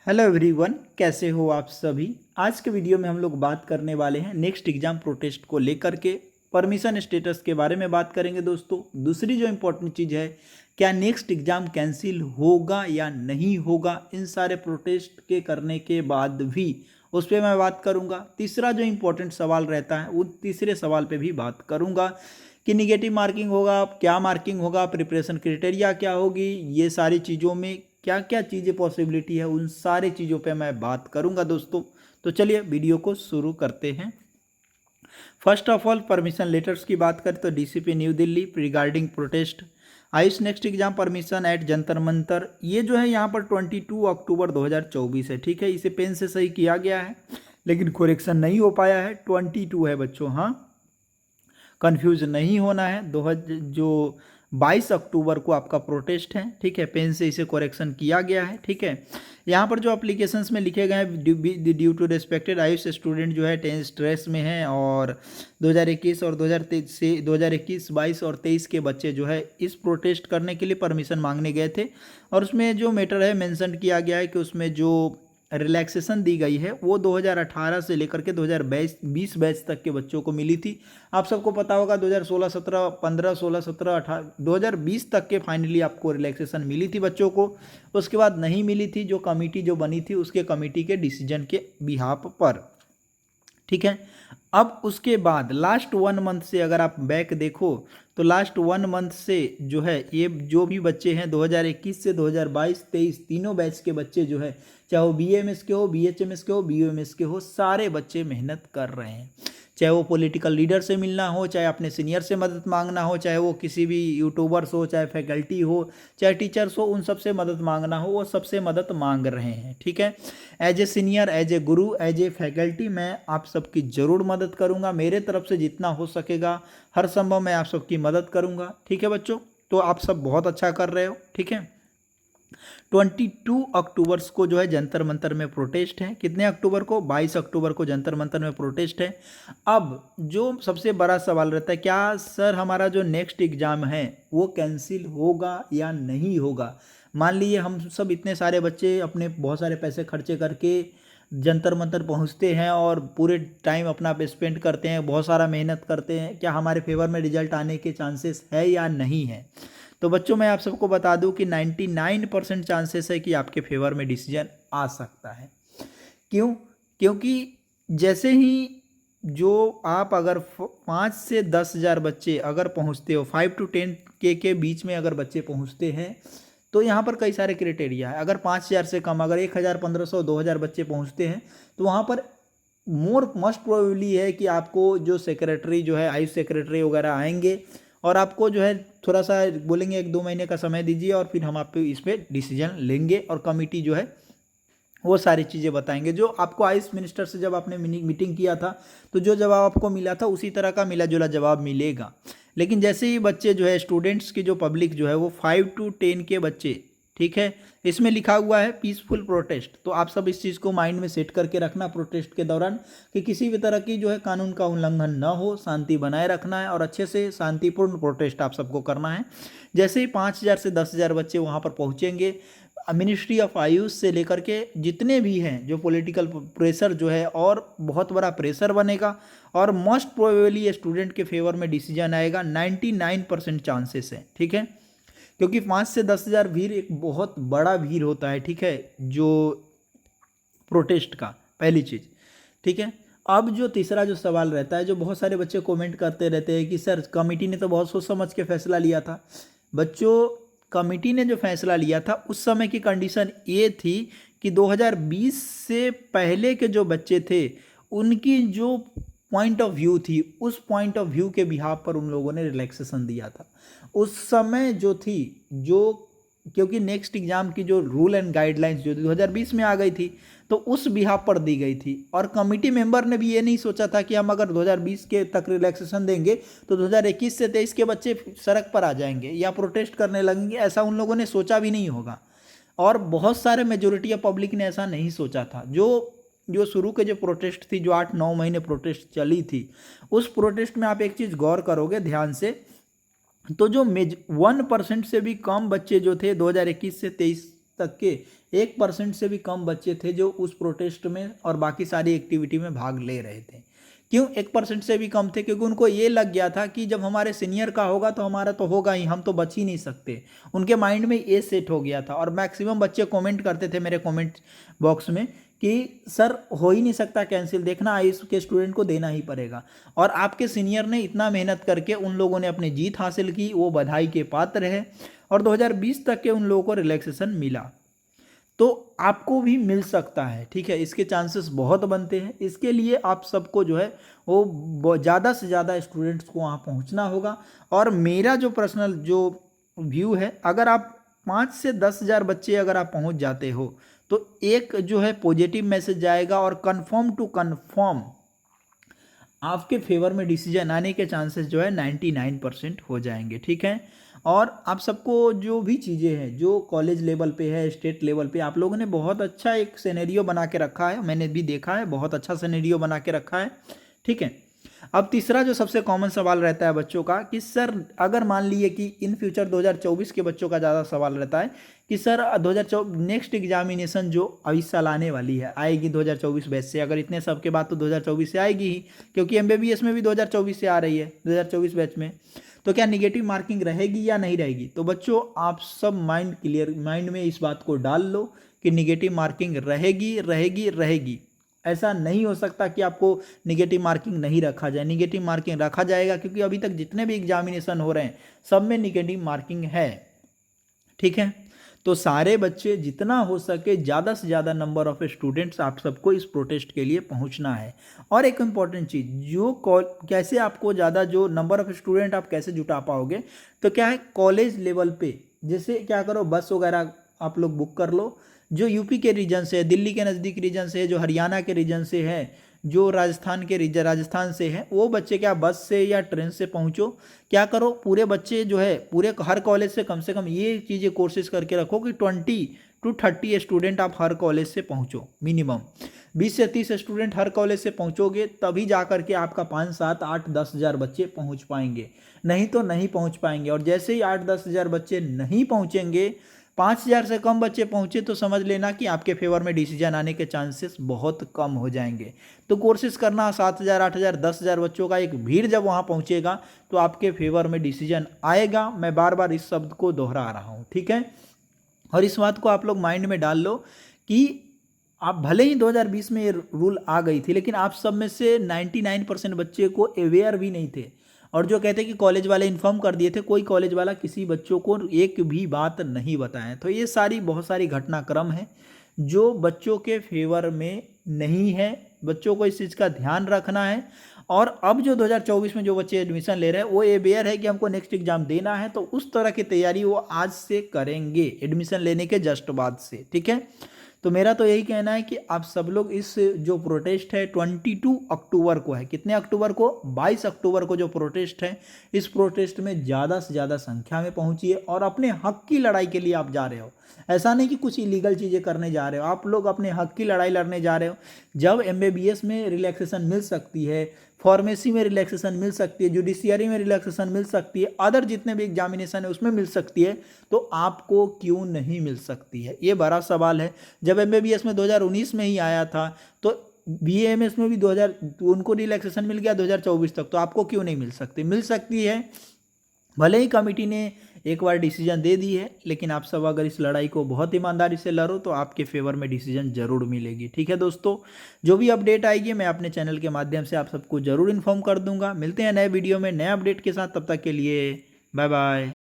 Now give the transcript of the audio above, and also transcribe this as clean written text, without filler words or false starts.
Hello everyone, कैसे हो आप सभी। आज के वीडियो में हम लोग बात करने वाले हैं नेक्स्ट एग्जाम प्रोटेस्ट को लेकर के परमिशन स्टेटस के बारे में बात करेंगे दोस्तों। दूसरी जो इम्पोर्टेंट चीज़ है, क्या नेक्स्ट एग्जाम कैंसिल होगा या नहीं होगा, इन सारे प्रोटेस्ट के करने के बाद भी उस पर मैं बात करूंगा। तीसरा जो इम्पोर्टेंट सवाल रहता है, वो तीसरे सवाल पे भी बात करूंगा कि निगेटिव मार्किंग होगा, क्या मार्किंग होगा, प्रिपरेशन क्राइटेरिया क्या होगी, ये सारी चीज़ों में क्या क्या चीज़ें पॉसिबिलिटी है, उन सारी चीज़ों पे मैं बात करूंगा दोस्तों। तो चलिए वीडियो को शुरू करते हैं। First of all, permission letters की बात करें तो DCP new Delhi regarding protest Ayush next exam permission at Jantar Mantar, ये जो है यहाँ पर 22 अक्टूबर 2024 है। ठीक है, इसे पेन से सही किया गया है लेकिन कोरेक्शन नहीं हो पाया है, 22 है बच्चों। हाँ, कंफ्यूज नहीं होना है। जो 22 अक्टूबर को आपका प्रोटेस्ट है, ठीक है, पेन से इसे करेक्शन किया गया है। ठीक है, यहाँ पर जो अप्लीकेशंस में लिखे गए हैं, due to respected Ayush student जो है 10 स्ट्रेस में है और 2021 और 2023 से 2021, 22 और 23 के बच्चे जो है इस प्रोटेस्ट करने के लिए परमिशन मांगने गए थे। और उसमें जो मैटर है मेंशन किया गया है कि उसमें जो रिलैक्सेशन दी गई है वो 2018 से लेकर के 2020 बैच तक के बच्चों को मिली थी। आप सबको पता होगा 2016, 17, 15, 16, 17, 18, 2020 तक के फाइनली आपको रिलैक्सेशन मिली थी बच्चों को। उसके बाद नहीं मिली थी, जो कमेटी जो बनी थी उसके कमेटी के डिसीजन के बिहाफ पर। ठीक है, अब उसके बाद लास्ट 1 मंथ से अगर आप बैक देखो तो लास्ट 1 मंथ से जो है ये जो भी बच्चे हैं 2021 से 2022, 23 तीनों बैच के बच्चे जो है, चाहे वो बीएमएस के हो, बीएचएमएस के हो, बीयूएमएस के हो, सारे बच्चे मेहनत कर रहे हैं। चाहे वो पॉलिटिकल लीडर से मिलना हो, चाहे अपने सीनियर से मदद मांगना हो, चाहे वो किसी भी यूट्यूबर्स हो, चाहे फैकल्टी हो, चाहे टीचर्स हो, उन सबसे मदद मांगना हो, वो सबसे मदद मांग रहे हैं। ठीक है, as a senior, as a guru, as a faculty मैं आप सबकी ज़रूर मदद करूंगा। मेरे तरफ से जितना हो सकेगा हर संभव मैं आप सबकी मदद करूंगा। ठीक है बच्चों, तो आप सब बहुत अच्छा कर रहे हो। ठीक है, 22 अक्टूबर को जो है जंतर मंतर में प्रोटेस्ट है। कितने अक्टूबर को? 22 अक्टूबर को जंतर मंतर में प्रोटेस्ट है। अब जो सबसे बड़ा सवाल रहता है, क्या सर हमारा जो नेक्स्ट एग्जाम है वो कैंसिल होगा या नहीं होगा। मान लीजिए हम सब इतने सारे बच्चे अपने बहुत सारे पैसे खर्चे करके जंतर मंतर पहुंचते हैं और पूरे टाइम अपना स्पेंड करते हैं, बहुत सारा मेहनत करते हैं, क्या हमारे फेवर में रिजल्ट आने के चांसेस है या नहीं है। तो बच्चों मैं आप सबको बता दूं कि 99% चांसेस है कि आपके फेवर में डिसीजन आ सकता है। क्यों? क्योंकि जैसे ही जो आप अगर 5 से 10,000 बच्चे अगर पहुंचते हो, 5 to 10 के बीच में अगर बच्चे पहुंचते हैं तो यहाँ पर कई सारे क्राइटेरिया है। अगर 5,000 से कम, अगर 1,000, 1,500, 2,000 बच्चे पहुँचते हैं तो वहाँ पर मस्ट प्रोबेबली है कि आपको जो सेक्रेटरी जो है, आयुष सेक्रेटरी वगैरह आएंगे और आपको जो है थोड़ा सा बोलेंगे 1-2 महीने का समय दीजिए और फिर हम आप इस पर डिसीजन लेंगे और कमेटी जो है वो सारी चीज़ें बताएंगे। जो आपको आयुष मिनिस्टर से जब आपने मीटिंग किया था तो जो जवाब आपको मिला था उसी तरह का मिला जुला जवाब मिलेगा। लेकिन जैसे ही बच्चे जो है, स्टूडेंट्स की जो पब्लिक जो है वो 5 to 10 के बच्चे, ठीक है, इसमें लिखा हुआ है पीसफुल प्रोटेस्ट, तो आप सब इस चीज़ को माइंड में सेट करके रखना प्रोटेस्ट के दौरान कि किसी भी तरह की जो है कानून का उल्लंघन न हो, शांति बनाए रखना है और अच्छे से शांतिपूर्ण प्रोटेस्ट आप सबको करना है। जैसे ही 5,000 से 10,000 बच्चे वहाँ पर पहुँचेंगे, मिनिस्ट्री ऑफ आयुष से लेकर के जितने भी हैं, जो पॉलिटिकल प्रेशर जो है और बहुत बड़ा प्रेशर बनेगा और मोस्ट प्रोबेबली स्टूडेंट के फेवर में डिसीजन आएगा। 99% चांसेस है। ठीक है, क्योंकि 5 से 10,000 भीड़ एक बहुत बड़ा भीड़ होता है। ठीक है, जो प्रोटेस्ट का पहली चीज़। ठीक है, अब जो तीसरा जो सवाल रहता है, जो बहुत सारे बच्चे कमेंट करते रहते हैं कि सर कमेटी ने तो बहुत सोच समझ के फैसला लिया था। बच्चों, कमेटी ने जो फैसला लिया था उस समय की कंडीशन ये थी कि 2020 से पहले के जो बच्चे थे उनकी जो पॉइंट ऑफ व्यू थी, उस पॉइंट ऑफ व्यू के बिहाफ पर उन लोगों ने रिलैक्सेशन दिया था उस समय जो थी, जो क्योंकि नेक्स्ट एग्जाम की जो रूल एंड गाइडलाइंस जो 2020 में आ गई थी तो उस बिहाफ पर दी गई थी। और कमेटी मेंबर ने भी ये नहीं सोचा था कि हम अगर 2020 के तक रिलैक्सेशन देंगे तो 2021 से 23 के बच्चे सड़क पर आ जाएंगे या प्रोटेस्ट करने लगेंगे, ऐसा उन लोगों ने सोचा भी नहीं होगा। और बहुत सारे मेजोरिटी ऑफ पब्लिक ने ऐसा नहीं सोचा था। जो शुरू के जो प्रोटेस्ट थी, जो 8-9 महीने प्रोटेस्ट चली थी, उस प्रोटेस्ट में आप एक चीज़ गौर करोगे ध्यान से, तो जो 1% से भी कम बच्चे जो थे 2021 से 23 तक के 1% से भी कम बच्चे थे जो उस प्रोटेस्ट में और बाकी सारी एक्टिविटी में भाग ले रहे थे। क्यों 1% से भी कम थे? क्योंकि उनको ये लग गया था कि जब हमारे सीनियर का होगा तो हमारा तो होगा ही, हम तो बच ही नहीं सकते। उनके माइंड में ये सेट हो गया था। और मैक्सिमम बच्चे कमेंट करते थे मेरे कमेंट बॉक्स में कि सर हो ही नहीं सकता कैंसिल, देखना आयुष के स्टूडेंट को देना ही पड़ेगा। और आपके सीनियर ने इतना मेहनत करके उन लोगों ने अपनी जीत हासिल की, वो बधाई के पात्र है और 2020 तक के उन लोगों को रिलैक्सेशन मिला। तो आपको भी मिल सकता है, ठीक है, इसके चांसेस बहुत बनते हैं। इसके लिए आप सबको जो है वो ज़्यादा से ज़्यादा स्टूडेंट्स को वहाँ पहुँचना होगा। और मेरा जो पर्सनल जो व्यू है, अगर आप 5 से 10,000 बच्चे अगर आप पहुँच जाते हो तो एक जो है पॉजिटिव मैसेज जाएगा और कंफर्म टू कंफर्म आपके फेवर में डिसीजन आने के चांसेस जो है 99% हो जाएंगे, ठीक है। और आप सबको जो भी चीज़ें हैं जो कॉलेज लेवल पे है, स्टेट लेवल पे, आप लोगों ने बहुत अच्छा एक सिनेरियो बना के रखा है, मैंने भी देखा है, बहुत अच्छा सिनेरियो बना के रखा है, ठीक है। अब तीसरा जो सबसे कॉमन सवाल रहता है बच्चों का कि सर अगर मान लिए कि इन फ्यूचर 2024 के बच्चों का ज़्यादा सवाल रहता है कि सर 2024 नेक्स्ट एग्जामिनेशन जो इस साल आने वाली है आएगी 2024 बैच से, अगर इतने सब के बाद तो 2024 से आएगी ही, क्योंकि MBBS में भी 2024 से आ रही है 2024 बैच में, तो क्या निगेटिव मार्किंग रहेगी या नहीं रहेगी? तो बच्चों आप सब माइंड में इस बात को डाल लो कि निगेटिव मार्किंग रहेगी रहेगी रहेगी। ऐसा नहीं हो सकता कि आपको निगेटिव मार्किंग नहीं रखा जाए, निगेटिव मार्किंग रखा जाएगा, क्योंकि अभी तक जितने भी एग्जामिनेशन हो रहे हैं सब में निगेटिव मार्किंग है, ठीक है। तो सारे बच्चे जितना हो सके ज़्यादा से ज़्यादा नंबर ऑफ स्टूडेंट्स आप सबको इस प्रोटेस्ट के लिए पहुंचना है। और एक इम्पॉर्टेंट चीज़ जो कैसे आपको ज़्यादा जो नंबर ऑफ स्टूडेंट आप कैसे जुटा पाओगे, तो क्या है कॉलेज लेवल पे जैसे क्या करो, बस वगैरह आप लोग बुक कर लो, जो यूपी के रीजन से है, दिल्ली के नज़दीक रीजन से है, जो हरियाणा के रीजन से है, जो राजस्थान से है, वो बच्चे क्या बस से या ट्रेन से पहुंचो। क्या करो पूरे बच्चे जो है पूरे हर कॉलेज से कम ये चीज़ें कोशिश करके रखो कि 20 to 30 स्टूडेंट आप हर कॉलेज से पहुंचो, मिनिमम 20 से 30 स्टूडेंट हर कॉलेज से पहुंचोगे तभी जा करके आपका 5, 7, 8, 10,000 बच्चे पहुंच पाएंगे, नहीं तो नहीं पहुंच पाएंगे। और जैसे ही 8-10,000 बच्चे नहीं पहुंचेंगे, 5,000 से कम बच्चे पहुंचे, तो समझ लेना कि आपके फेवर में डिसीजन आने के चांसेस बहुत कम हो जाएंगे। तो कोशिश करना 7,000, 8,000, 10,000 बच्चों का एक भीड़ जब वहां पहुंचेगा तो आपके फेवर में डिसीजन आएगा। मैं बार बार इस शब्द को दोहरा रहा हूं, ठीक है। और इस बात को आप लोग माइंड में डाल लो कि आप भले ही 2020 में ये रूल आ गई थी, लेकिन आप सब में से 99% बच्चे को अवेयर भी नहीं थे। और जो कहते हैं कि कॉलेज वाले इन्फॉर्म कर दिए थे, कोई कॉलेज वाला किसी बच्चों को एक भी बात नहीं बताए। तो ये बहुत सारी घटनाक्रम है जो बच्चों के फेवर में नहीं है, बच्चों को इस चीज़ का ध्यान रखना है। और अब जो 2024 में जो बच्चे एडमिशन ले रहे हैं वो अवेयर है कि हमको नेक्स्ट एग्जाम देना है, तो उस तरह की तैयारी वो आज से करेंगे एडमिशन लेने के जस्ट बाद से, ठीक है। तो मेरा तो यही कहना है कि आप सब लोग इस जो प्रोटेस्ट है 22 अक्टूबर को है, कितने अक्टूबर को? 22 अक्टूबर को जो प्रोटेस्ट है, इस प्रोटेस्ट में ज़्यादा से ज़्यादा संख्या में पहुंचिए और अपने हक की लड़ाई के लिए आप जा रहे हो। ऐसा नहीं कि कुछ इलीगल चीज़ें करने जा रहे हो, आप लोग अपने हक की लड़ाई लड़ने जा रहे हो। जब MBBS में रिलैक्सेशन मिल सकती है, फार्मेसी में रिलैक्सेशन मिल सकती है, जुडिशियरी में रिलैक्सेशन मिल सकती है, अदर जितने भी एग्जामिनेशन है उसमें मिल सकती है, तो आपको क्यों नहीं मिल सकती है? ये बड़ा सवाल है। जब MBBS में 2019 में ही आया था तो BAMS में भी 2000 उनको रिलैक्सेशन मिल गया 2024 तक, तो आपको क्यों नहीं मिल सकती? मिल सकती है। भले ही कमेटी ने एक बार डिसीजन दे दी है, लेकिन आप सब अगर इस लड़ाई को बहुत ईमानदारी से लड़ो तो आपके फेवर में डिसीजन जरूर मिलेगी, ठीक है दोस्तों। जो भी अपडेट आएगी मैं अपने चैनल के माध्यम से आप सबको जरूर इन्फॉर्म कर दूंगा। मिलते हैं नए वीडियो में नए अपडेट के साथ, तब तक के लिए बाय बाय।